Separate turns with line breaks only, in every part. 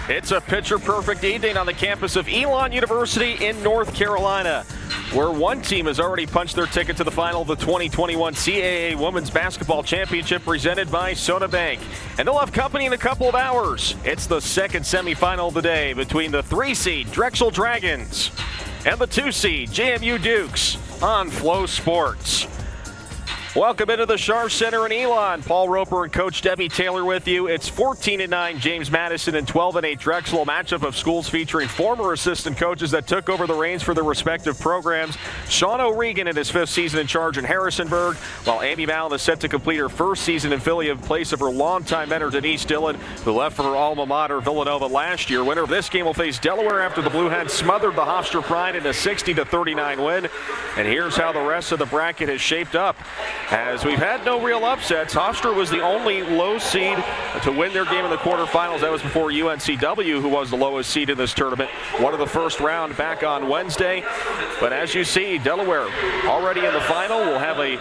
It's a picture-perfect evening on the campus of Elon University in North Carolina, where one team has already punched their ticket to the final of the 2021 CAA Women's Basketball Championship presented by Soda Bank. And they'll have company in a couple of hours. It's the second semifinal of the day between the 3-seed Drexel Dragons and the 2-seed JMU Dukes on FloSports. Welcome into the Schar Center in Elon. Paul Roper and Coach Debbie Taylor with you. It's 14-9 James Madison and 12-8 Drexel, a matchup of schools featuring former assistant coaches that took over the reins for their respective programs. Sean O'Regan in his fifth season in charge in Harrisonburg, while Amy Mallon is set to complete her first season in Philly in place of her longtime mentor Denise Dillon, who left for her alma mater Villanova last year. Winner of this game will face Delaware after the Blue Hens smothered the Hofstra Pride in a 60-39 win. And here's how the rest of the bracket has shaped up. As we've had no real upsets, Hofstra was the only low seed to win their game in the quarterfinals. That was before UNCW, who was the lowest seed in this tournament, won in the first round back on Wednesday. But as you see, Delaware already in the final will have a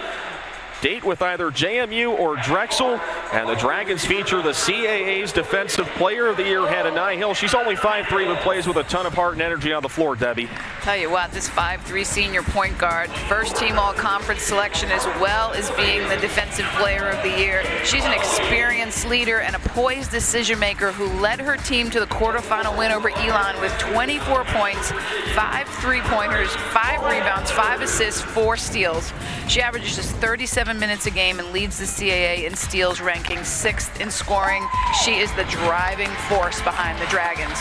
date with either JMU or Drexel, and the Dragons feature the CAA's Defensive Player of the Year, Hannah Nyhill. She's only 5'3", but plays with a ton of heart and energy on the floor, Debbie.
Tell you what, this 5'3" senior point guard, first team all-conference selection, as well as being the Defensive Player of the Year. She's an experienced leader and a poised decision maker who led her team to the quarterfinal win over Elon with 24 points, 5 3-pointers, 5 rebounds, 5 assists, 4 steals. She averages just 37 minutes a game and leads the CAA in steals, ranking 6th in scoring. She is the driving force behind the Dragons.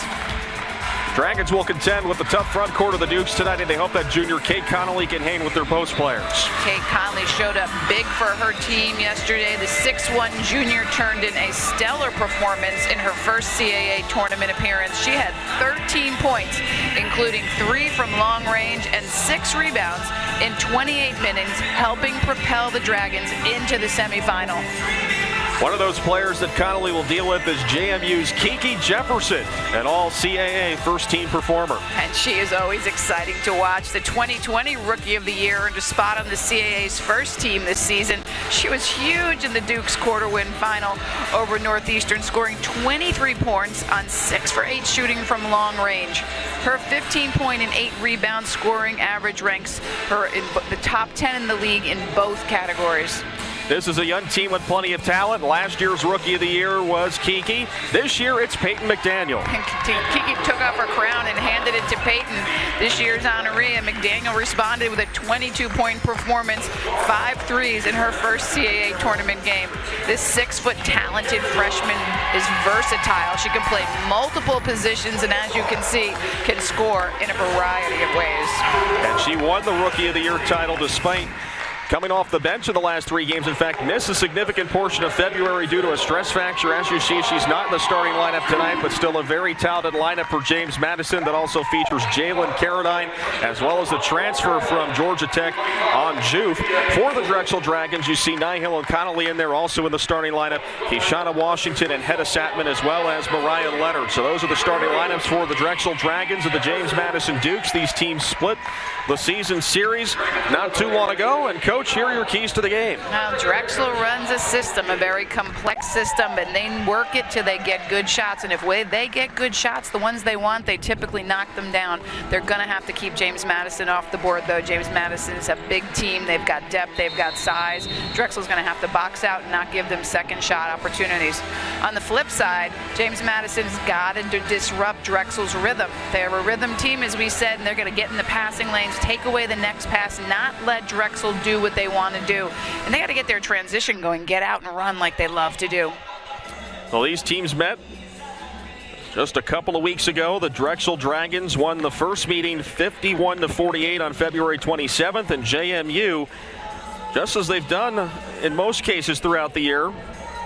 Dragons will contend with the tough front court of the Dukes tonight, and they hope that junior Kate Connolly can hang with their post players.
Kate Connolly showed up big for her team yesterday. The 6'1" junior turned in a stellar performance in her first CAA tournament appearance. She had 13 points, including 3 from long range and 6 rebounds in 28 minutes, helping propel the Dragons into the semifinal.
One of those players that Connolly will deal with is JMU's Kiki Jefferson, an all-CAA first-team performer.
And she is always exciting to watch. The 2020 Rookie of the Year earned a spot on the CAA's first team this season. She was huge in the Dukes quarter win final over Northeastern, scoring 23 points on 6 for 8 shooting from long range. Her 15-point and 8-rebound scoring average ranks her in the top 10 in the league in both categories.
This is a young team with plenty of talent. Last year's Rookie of the Year was Kiki. This year, it's Peyton McDaniel.
Kiki took off her crown and handed it to Peyton. This year's honoree, McDaniel responded with a 22-point performance, 5 threes in her first CAA tournament game. This 6-foot talented freshman is versatile. She can play multiple positions, and as you can see, can score in a variety of ways.
And she won the Rookie of the Year title despite coming off the bench in the last 3 games. In fact, missed a significant portion of February due to a stress fracture. As you see, she's not in the starting lineup tonight, but still a very talented lineup for James Madison that also features Jalen Carradine, as well as the transfer from Georgia Tech on Juf. For the Drexel Dragons, you see Nyhill and Connolly in there, also in the starting lineup. Keshana Washington and Hedda Satman, as well as Mariah Leonard. So those are the starting lineups for the Drexel Dragons and the James Madison Dukes. These teams split the season series not too long ago. And Coach, here are your keys to the game.
Now, Drexel runs a system, a very complex system, and they work it till they get good shots. And if they get good shots, the ones they want, they typically knock them down. They're going to have to keep James Madison off the board, though. James Madison is a big team. They've got depth. They've got size. Drexel's going to have to box out and not give them second shot opportunities. On the flip side, James Madison's got to disrupt Drexel's rhythm. They're a rhythm team, as we said, and they're going to get in the passing lanes, take away the next pass, not let Drexel do what they want to do. And they got to get their transition going, get out and run like they love to do.
Well, these teams met just a couple of weeks ago. The Drexel Dragons won the first meeting 51-48 on February 27th, and JMU, just as they've done in most cases throughout the year,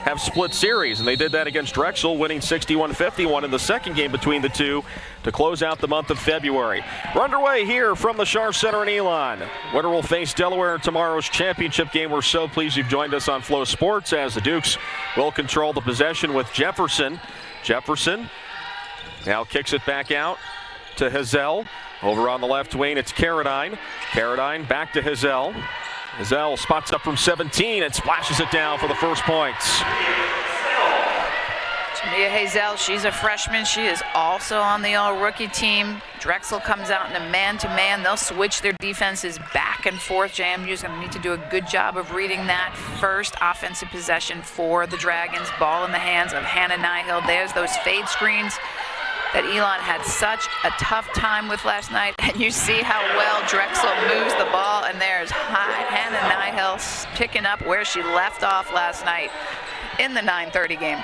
have split series, and they did that against Drexel, winning 61-51 in the second game between the two to close out the month of February. We're underway here from the Schar Center in Elon. Winner will face Delaware in tomorrow's championship game. We're so pleased you've joined us on FloSports as the Dukes will control the possession with Jefferson. Jefferson now kicks it back out to Hazel. Over on the left wing, it's Carradine. Carradine back to Hazel. Hazel spots up from 17 and splashes it down for the first points.
Mia Hazel, she's a freshman. She is also on the all-rookie team. Drexel comes out in a man-to-man. They'll switch their defenses back and forth. JMU's going to need to do a good job of reading that first offensive possession for the Dragons. Ball in the hands of Hannah Nihill. There's those fade screens that Elon had such a tough time with last night. And you see how well Drexel moves the ball. And there's Hannah Nihill picking up where she left off last night in the 9:30 game.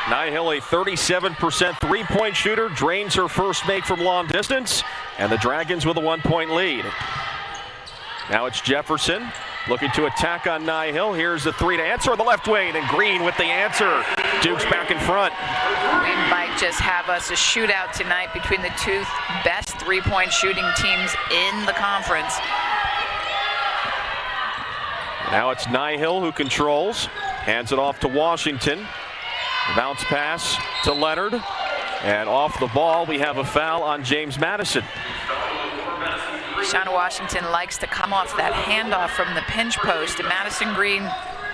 Nihill, a 37% three-point shooter, drains her first make from long distance, and the Dragons with a 1-point lead. Now it's Jefferson looking to attack on Nihill. Here's the three to answer on the left wing, and Green with the answer. Duke's back in front.
We might just have us a shootout tonight between the two best three-point shooting teams in the conference.
Now it's Nihill who controls, hands it off to Washington. Bounce pass to Leonard, and off the ball we have a foul on James Madison.
Shauna Washington likes to come off that handoff from the pinch post, and Madison Green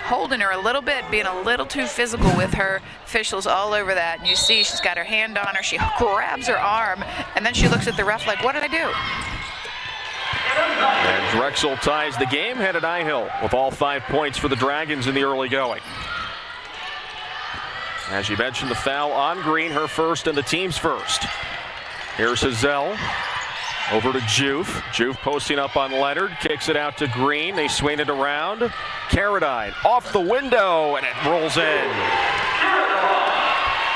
holding her a little bit, being a little too physical with her. Officials all over that, and you see she's got her hand on her, she grabs her arm, and then she looks at the ref like, what did I do?
And Drexel ties the game. Hannah Nihill with all 5 points for the Dragons in the early going. As you mentioned, the foul on Green, her first and the team's first. Here's Hazel. Over to Juve. Juve posting up on Leonard. Kicks it out to Green. They swing it around. Carradine off the window, and it rolls in.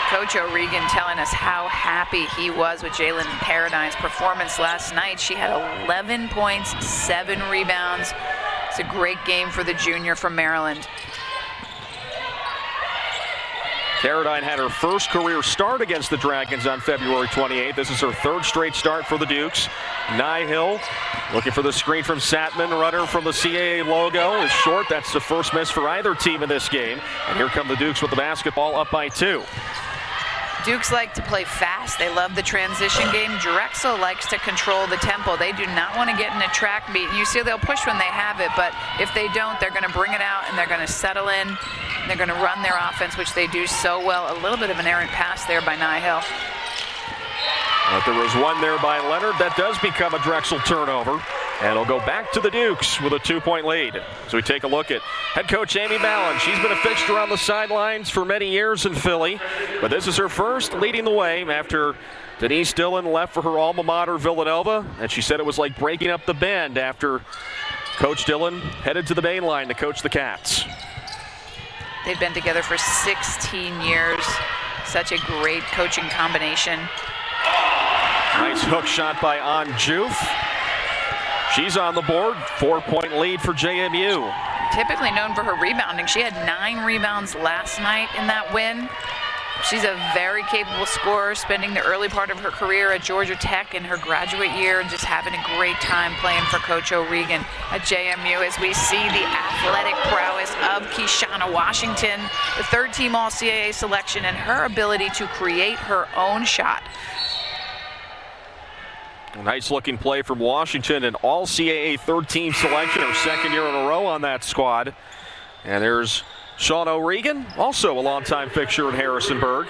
Coach O'Regan telling us how happy he was with Jalen Carradine's performance last night. She had 11 points, 7 rebounds. It's a great game for the junior from Maryland.
Carradine had her first career start against the Dragons on February 28th. This is her third straight start for the Dukes. Nihill looking for the screen from Satman. Runner from the CAA logo is short. That's the first miss for either team in this game. And here come the Dukes with the basketball up by 2.
Dukes like to play fast. They love the transition game. Drexel likes to control the tempo. They do not want to get in a track meet. You see they'll push when they have it, but if they don't, they're going to bring it out and they're going to settle in. They're going to run their offense, which they do so well. A little bit of an errant pass there by Nihill.
But there was one there by Leonard. That does become a Drexel turnover. And it'll go back to the Dukes with a 2-point lead. So we take a look at head coach Amy Mallon. She's been a fixture on the sidelines for many years in Philly. But this is her first leading the way after Denise Dillon left for her alma mater, Villanova. And she said it was like breaking up the band after Coach Dillon headed to the main line to coach the Cats.
They've been together for 16 years. Such a great coaching combination.
Nice hook shot by Juve. She's on the board. 4-point lead for JMU.
Typically known for her rebounding. She had 9 rebounds last night in that win. She's a very capable scorer, spending the early part of her career at Georgia Tech in her graduate year and just having a great time playing for Coach O'Regan at JMU as we see the athletic prowess of Keishana Washington, the third-team All-CAA selection, and her ability to create her own shot.
A nice-looking play from Washington, an All-CAA third-team selection, her second year in a row on that squad. And there's Sean O'Regan, also a longtime fixture in Harrisonburg,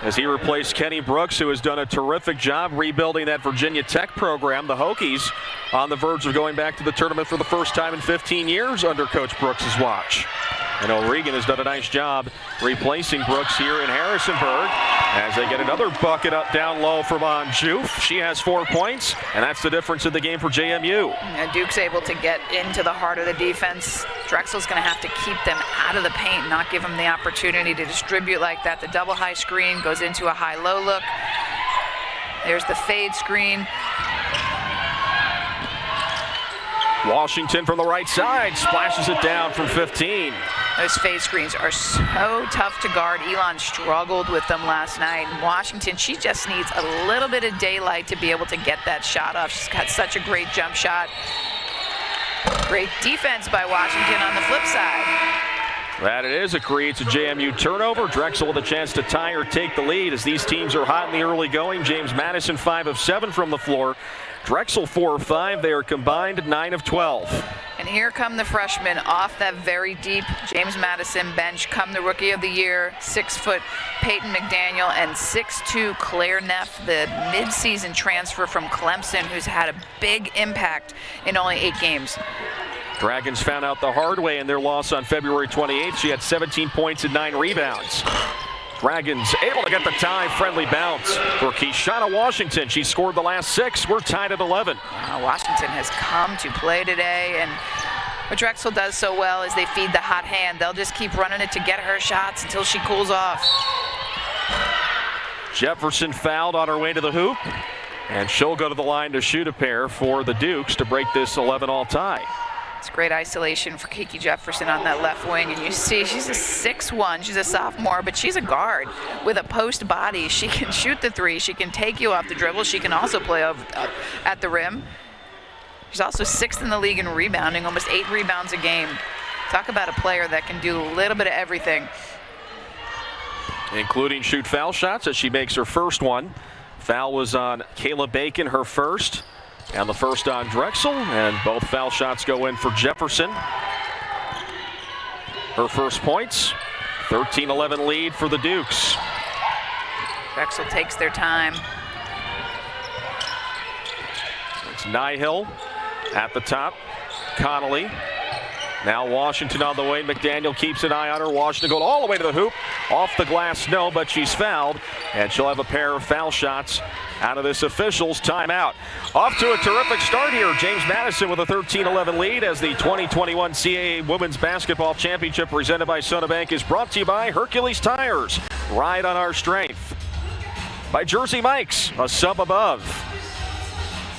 as he replaced Kenny Brooks, who has done a terrific job rebuilding that Virginia Tech program. The Hokies on the verge of going back to the tournament for the first time in 15 years under Coach Brooks' watch. And O'Regan has done a nice job replacing Brooks here in Harrisonburg as they get another bucket up down low from Juve. She has 4 points, and that's the difference in the game for JMU.
Duke's able to get into the heart of the defense. Drexel's going to have to keep them out of the paint, not give them the opportunity to distribute like that. The double high screen goes into a high-low look. There's the fade screen.
Washington from the right side splashes it down from 15.
Those fade screens are so tough to guard. Elon struggled with them last night. And Washington, she just needs a little bit of daylight to be able to get that shot off. She's got such a great jump shot. Great defense by Washington on the flip side.
That it is. It creates a JMU turnover. Drexel with a chance to tie or take the lead as these teams are hot in the early going. James Madison 5 of 7 from the floor. Drexel 4 of 5. They are combined 9 of 12.
And here come the freshmen off that very deep James Madison bench. Come the Rookie of the Year, 6-foot Peyton McDaniel, and 6'2" Claire Neff, the midseason transfer from Clemson, who's had a big impact in only 8 games.
Dragons found out the hard way in their loss on February 28th. She had 17 points and 9 rebounds. Dragons able to get the tie. Friendly bounce for Keishana Washington. She scored the last 6. We're tied at 11.
Washington has come to play today, and what Drexel does so well is they feed the hot hand. They'll just keep running it to get her shots until she cools off.
Jefferson fouled on her way to the hoop, and she'll go to the line to shoot a pair for the Dukes to break this 11-all tie.
It's great isolation for Kiki Jefferson on that left wing, and you see she's a 6'1". She's a sophomore, but she's a guard with a post body. She can shoot the 3. She can take you off the dribble. She can also play up at the rim. She's also 6th in the league in rebounding, almost 8 rebounds a game. Talk about a player that can do a little bit of everything.
Including shoot foul shots as she makes her first one. Foul was on Kayla Bacon, her first. And the first on Drexel, and both foul shots go in for Jefferson. Her first points, 13-11 lead for the Dukes.
Drexel takes their time.
It's Nihill at the top, Connolly. Now Washington on the way. McDaniel keeps an eye on her. Washington going all the way to the hoop. Off the glass, no, but she's fouled. And she'll have a pair of foul shots out of this official's timeout. Off to a terrific start here. James Madison with a 13-11 lead as the 2021 CAA Women's Basketball Championship presented by Soda Bank is brought to you by Hercules Tires. Ride on our strength. By Jersey Mike's, a sub above.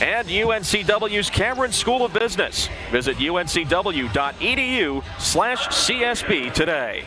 And UNCW's Cameron School of Business. Visit uncw.edu/CSB today.